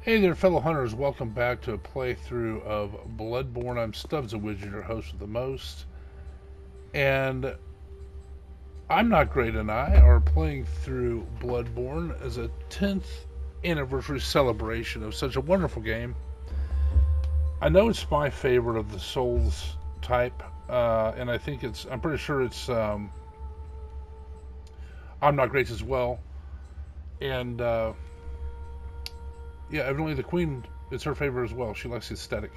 Hey there, fellow hunters. Welcome back to a playthrough of Bloodborne. I'm Stubbs, a Widget, your host with the most. And I'm Not Great and I are playing through Bloodborne as a 10th anniversary celebration of such a wonderful game. I know it's my favorite of the Souls type, and I'm pretty sure I'm Not Great as well. And yeah, evidently the Queen, it's her favorite as well. She likes the aesthetic.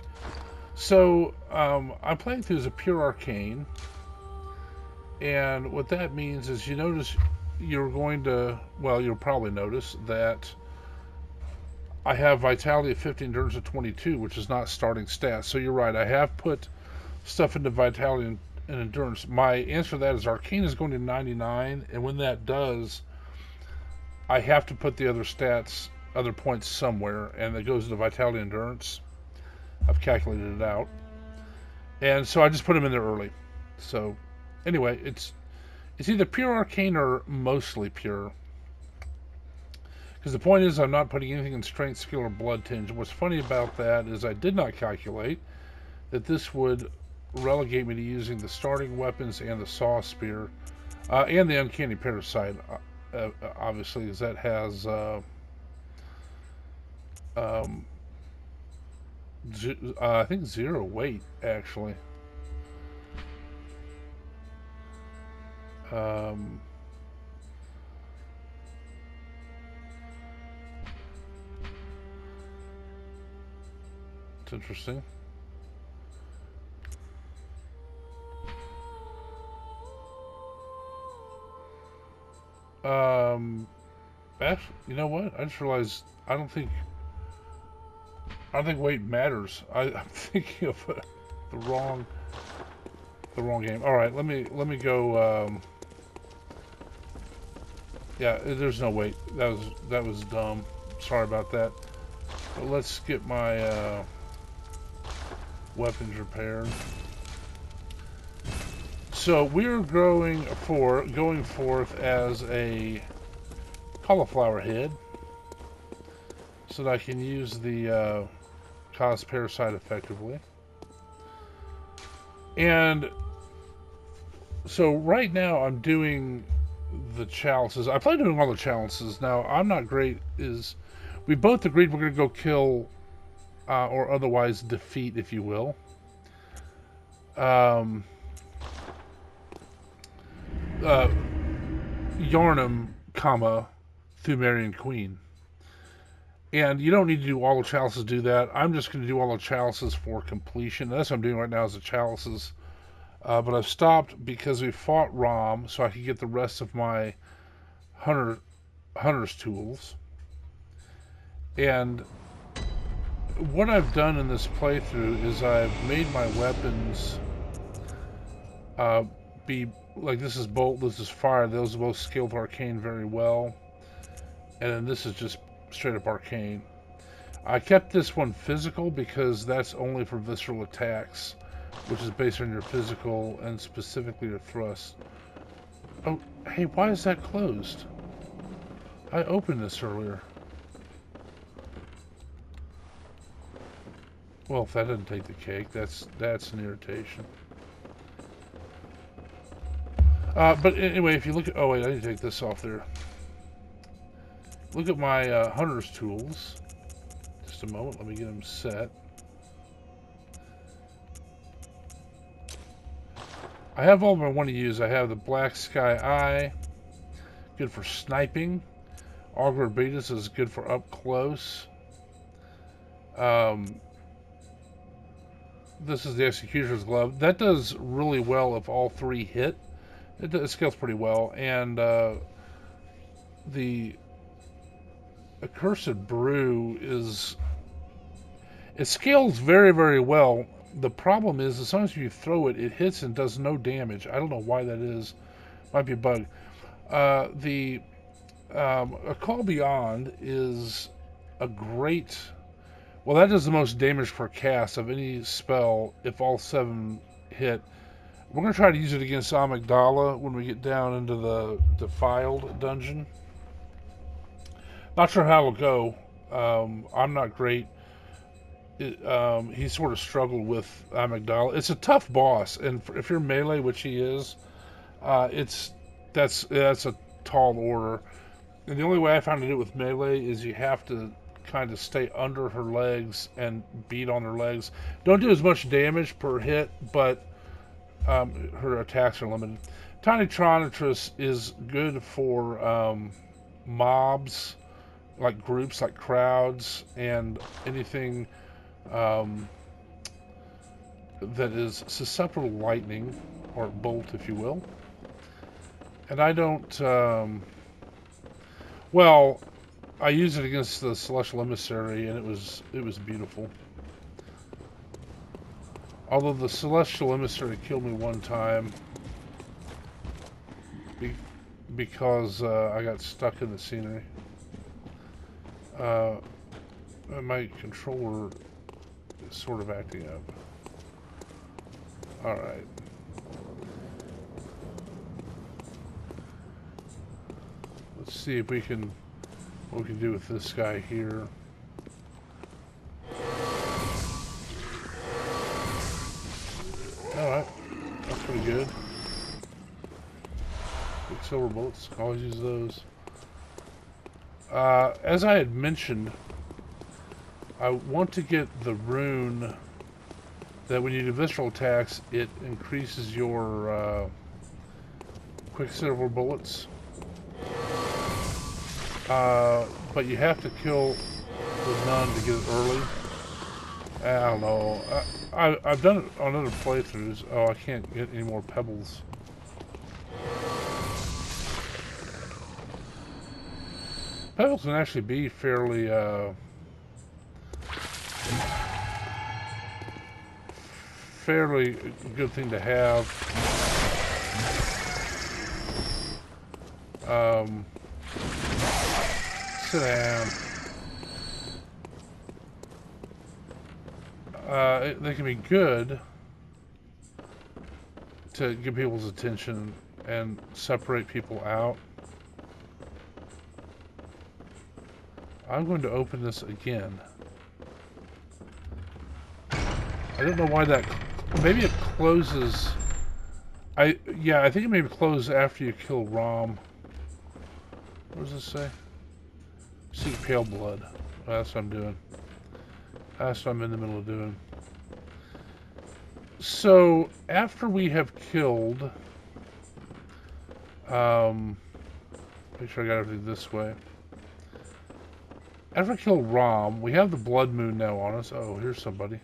So I'm playing through as a pure arcane, and what that means is you'll probably notice that I have vitality of 50, endurance of 22, which is not starting stats. So you're right, I have put stuff into vitality and endurance. My answer to that is arcane is going to 99, and when that does, I have to put the other points somewhere, and it goes into vitality and endurance. I've calculated it out. And so I just put them in there early. So anyway, it's either pure arcane or mostly pure. Because the point is, I'm not putting anything in strength, skill, or blood tinge. What's funny about that is I did not calculate that this would relegate me to using the starting weapons and the saw spear, and the uncanny parasite, obviously, because that has um, I think 0 weight actually. Um, it's interesting. Um, Actually, you know what? I just realized I don't think weight matters. I'm thinking of the wrong the wrong game. All right, let me go. Yeah, there's no weight. That was dumb. Sorry about that. But let's get my weapons repaired. So we're going forth as a cauliflower head, so that I can use the cause parasite effectively. And so right now I'm doing the chalices. I plan on doing all the chalices. Now I'm Not Great is we both agreed we're going to go kill or otherwise defeat, if you will. Um, uh, Yarnum, through Marion Queen. And you don't need to do all the chalices to do that. I'm just going to do all the chalices for completion. That's what I'm doing right now is the chalices. But I've stopped because we fought Rom, so I could get the rest of my hunter hunter's tools. And what I've done in this playthrough is I've made my weapons uh, be like this is bolt, this is fire. Those are both scaled arcane very well, and then this is just straight up arcane. I kept this one physical because that's only for visceral attacks, which is based on your physical and specifically your thrust. Oh, hey, why is that closed? I opened this earlier. Well, if that doesn't take the cake, that's an irritation. But anyway, if you look at... Oh, wait, I need to take this off there. Look at my hunter's tools. Just a moment, let me get them set. I have all of them I want to use. I have the Black Sky Eye, good for sniping. Augur Beatus is good for up close. This is the Executioner's Glove. That does really well if all three hit. It scales pretty well. And the Accursed Brew it scales very, very well. The problem is, as soon as you throw it, it hits and does no damage. I don't know why that is. Might be a bug. The A Call Beyond is a great... Well, that does the most damage per cast of any spell if all 7 hit. We're going to try to use it against Amygdala when we get down into the Defiled dungeon. Not sure how it'll go. I'm not great. He sort of struggled with Amygdala. It's a tough boss, and if you're melee, which he is, it's that's a tall order. And the only way I found to do it with melee is you have to kind of stay under her legs and beat on her legs. Don't do as much damage per hit, but her attacks are limited. Tiny Tronitrus is good for mobs, like groups, like crowds, and anything that is susceptible to lightning, or bolt, if you will. And I don't... well, I used it against the Celestial Emissary, and it was beautiful. Although the Celestial Emissary killed me one time because I got stuck in the scenery. My controller is sort of acting up. Alright. Let's see if we can... what we can do with this guy here. Alright. That's pretty good. Big silver bullets. Always use those. As I had mentioned, I want to get the rune that when you do visceral attacks, it increases your quicksilver bullets. But you have to kill the nun to get it early. I don't know. I've done it on other playthroughs. Oh, I can't get any more pebbles. Pebbles can actually be fairly fairly good thing to have. Sit down. They can be good to get people's attention and separate people out. I'm going to open this again. I don't know why that... maybe it closes... yeah, I think it may close after you kill Rom. What does this say? Seek pale blood. Well, that's what I'm doing. That's what I'm in the middle of doing. So, after we have killed... make sure I got everything this way. After I kill Rom, we have the blood moon now on us. Oh, here's somebody.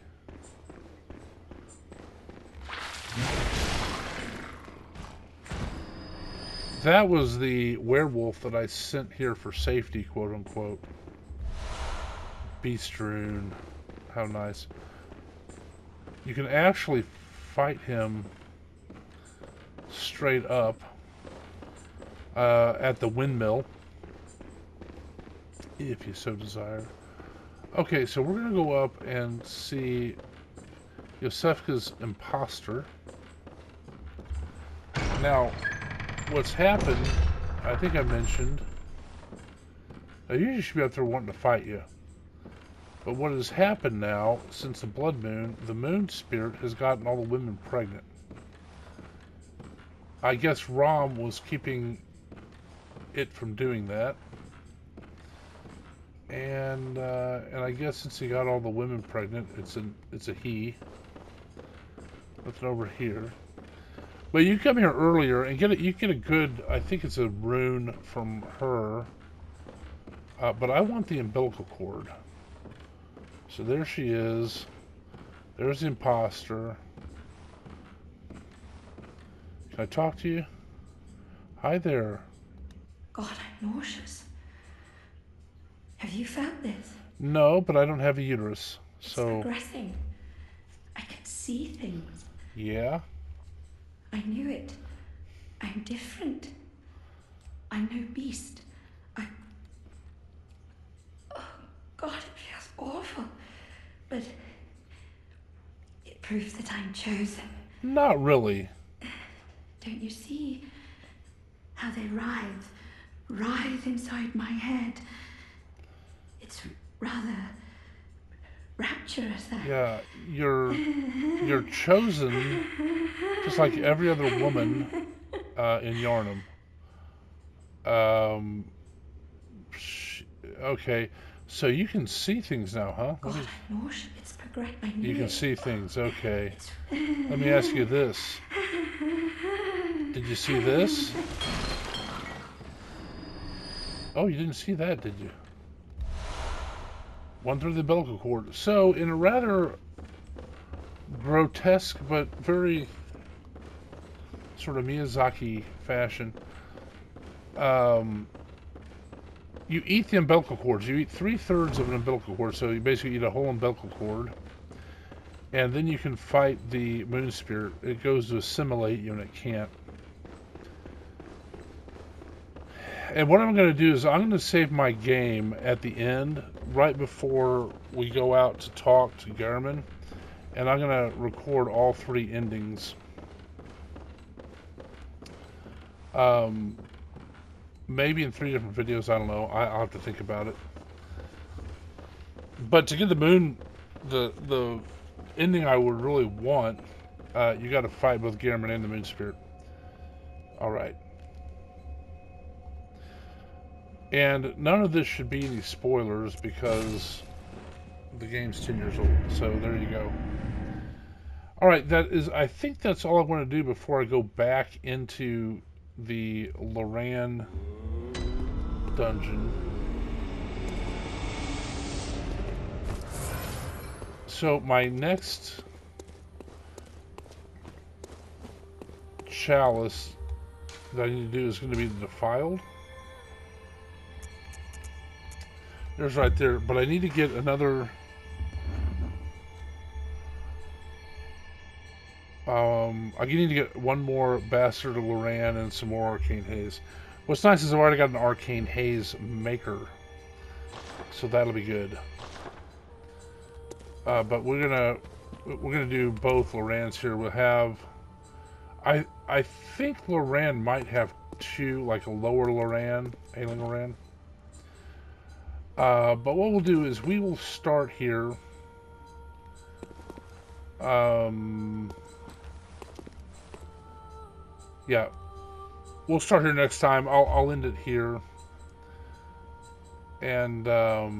That was the werewolf that I sent here for safety, quote unquote. Beast rune. How nice. You can actually fight him straight up at the windmill, if you so desire. Okay, so we're going to go up and see Iosefka's Imposter. Now, what's happened, I think I mentioned, I usually should be out there wanting to fight you. But what has happened now, since the blood moon, the moon spirit has gotten all the women pregnant. I guess Rom was keeping it from doing that. And I guess since he got all the women pregnant, it's a he. Nothing over here. But you come here earlier and you get a good, I think it's a rune from her. But I want the umbilical cord. So there she is. There's the imposter. Can I talk to you? Hi there. God, I'm nauseous. Have you felt this? No, but I don't have a uterus. So it's progressing. I can see things. Yeah? I knew it. I'm different. I'm no beast. Oh, God, it feels awful. But it proves that I'm chosen. Not really. Don't you see whow they writhe inside my head? rather rapturous. Yeah, you're chosen just like every other woman in Yarnum. Okay, so you can see things now, huh? God, I know it's progressed. I knew You can it. see things, okay. Let me ask you this. Did you see this? Oh, you didn't see that, did you? One through the umbilical cord. So, in a rather grotesque but very sort of Miyazaki fashion, you eat the umbilical cords. You eat 3/3 of an umbilical cord, so you basically eat a whole umbilical cord. And then you can fight the moon spirit. It goes to assimilate you and it can't. And what I'm going to do is I'm going to save my game at the end, right before we go out to talk to Garmin. And I'm going to record all 3 endings. Maybe in 3 different videos, I don't know. I'll have to think about it. But to get the moon, the ending I would really want, you got to fight both Garmin and the moon spirit. Alright. And none of this should be any spoilers because the game's 10 years old. So there you go. Alright, I think that's all I want to do before I go back into the Loran dungeon. So my next chalice that I need to do is going to be the Defiled. There's right there, but I need to get another. I need to get one more Bastard of Loran and some more Arcane Haze. What's nice is I've already got an Arcane Haze maker, so that'll be good. But we're gonna do both Lorans here. We'll have. I think Loran might have 2, like a lower Loran, Ailing Loran. But what we'll do is we will start here. Yeah, we'll start here next time. I'll end it here, and I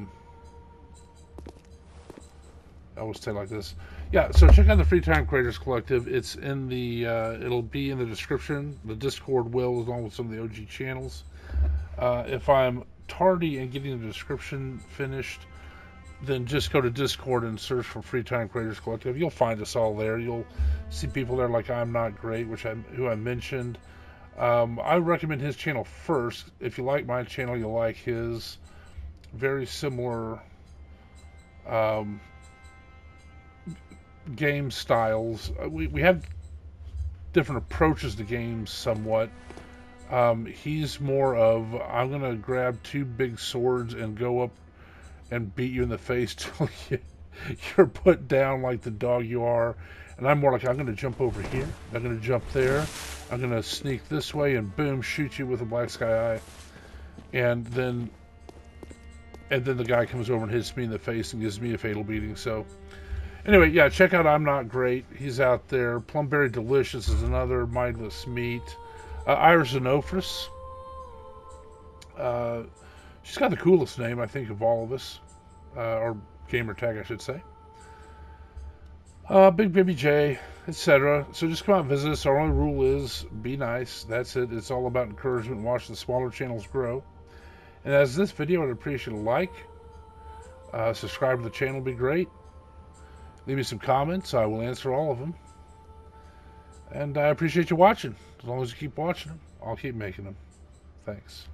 will stay like this. Yeah, so check out the Free Time Creators Collective. It's in the it'll be in the description. The Discord will, along with some of the OG channels. If I'm tardy in getting the description finished, then just go to Discord and search for Free Time Creators Collective. You'll find us all there. You'll see people there like I'm Not Great, who I mentioned. I recommend his channel first. If you like my channel, you'll like his. Very similar game styles. We have different approaches to games somewhat. He's more of, I'm going to grab 2 big swords and go up and beat you in the face till you're put down like the dog you are. And I'm more like, I'm going to jump over here, I'm going to jump there, I'm going to sneak this way, and boom, shoot you with a black sky eye. And then the guy comes over and hits me in the face and gives me a fatal beating. So anyway, yeah, check out I'm Not Great. He's out there. Plumberry Delicious is another. Mindless Meat. Iris Xenophris. She's got the coolest name, I think, of all of us. Or gamer tag, I should say. Big Baby J, etc. So just come out and visit us. Our only rule is be nice. That's it. It's all about encouragement and watching the smaller channels grow. And as this video, I'd appreciate a like. Subscribe to the channel would be great. Leave me some comments. I will answer all of them. And I appreciate you watching. As long as you keep watching them, I'll keep making them. Thanks.